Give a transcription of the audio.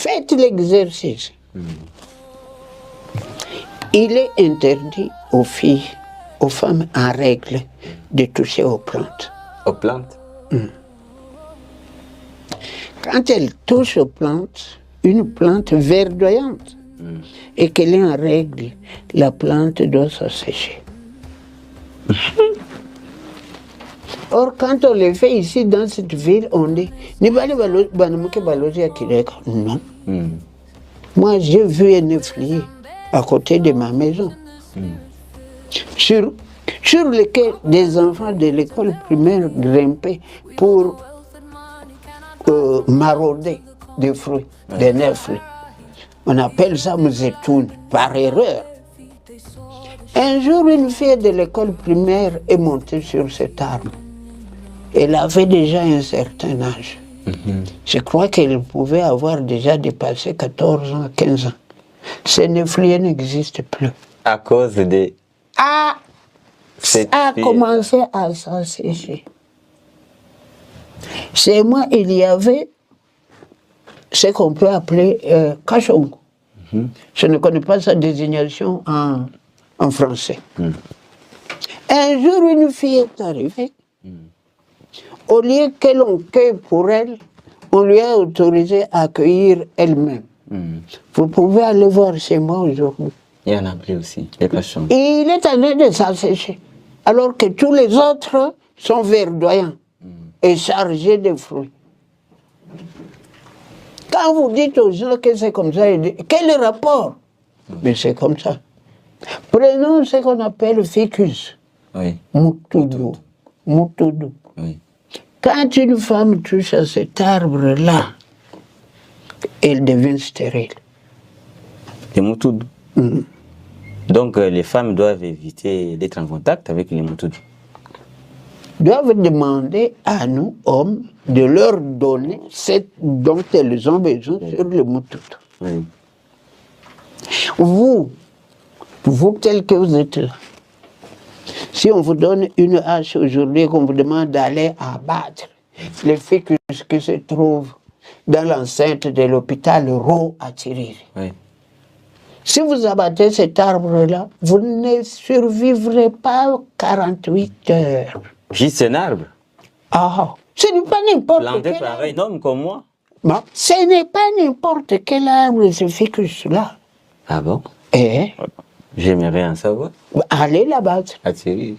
Faites l'exercice. Il est interdit aux filles, aux femmes en règle, de toucher aux plantes. Aux plantes? Quand elles touchent aux plantes, une plante verdoyante, et qu'elle est en règle, la plante doit s'assécher. Or, quand on le fait ici, dans cette ville, on dit non. Moi, j'ai vu un efflué à côté de ma maison, sur lequel des enfants de l'école primaire grimpaient pour marauder des fruits, des nèfles. On appelle ça mzetoun, par erreur. Un jour, une fille de l'école primaire est montée sur cet arbre. Elle avait déjà un certain âge. Je crois qu'elle pouvait avoir déjà dépassé 14 ans, 15 ans. Ce néflier n'existe plus. À cause de... A commencé à s'assécher. Chez moi, il y avait ce qu'on peut appeler cachongo. Je ne connais pas sa désignation en français. Un jour, une fille est arrivée. Au lieu que l'on cueille pour elle, on lui a autorisé à cueillir elle-même. Vous pouvez aller voir chez moi aujourd'hui. Il y en a pris aussi, les cachons. Il est en train de s'assécher, alors que tous les autres sont verdoyants et chargés de fruits. Quand vous dites aux gens que c'est comme ça, ils disent, quel est le rapport? Mais c'est comme ça. Prenons ce qu'on appelle le ficus. Oui. Mutudu. Mutudu. Oui. Quand une femme touche à cet arbre-là, elle devient stérile. Les moutoudou. Donc les femmes doivent éviter d'être en contact avec les moutoudou. Doivent demander à nous, hommes, de leur donner ce dont elles ont besoin sur le moutoudou. Oui. Vous tel que vous êtes là, si on vous donne une hache aujourd'hui et qu'on vous demande d'aller abattre les ficus qui se trouvent dans l'enceinte de l'hôpital Ro à Tiriri. Oui. Si vous abattez cet arbre-là, vous ne survivrez pas 48 heures. Juste un arbre? Ah, ce n'est pas n'importe Planté quel par arbre. un homme comme moi? Bon, ce n'est pas n'importe quel arbre, ce ficus-là. Ah bon? Eh, J'aimerais en savoir. allez l'abattre. À Thierry.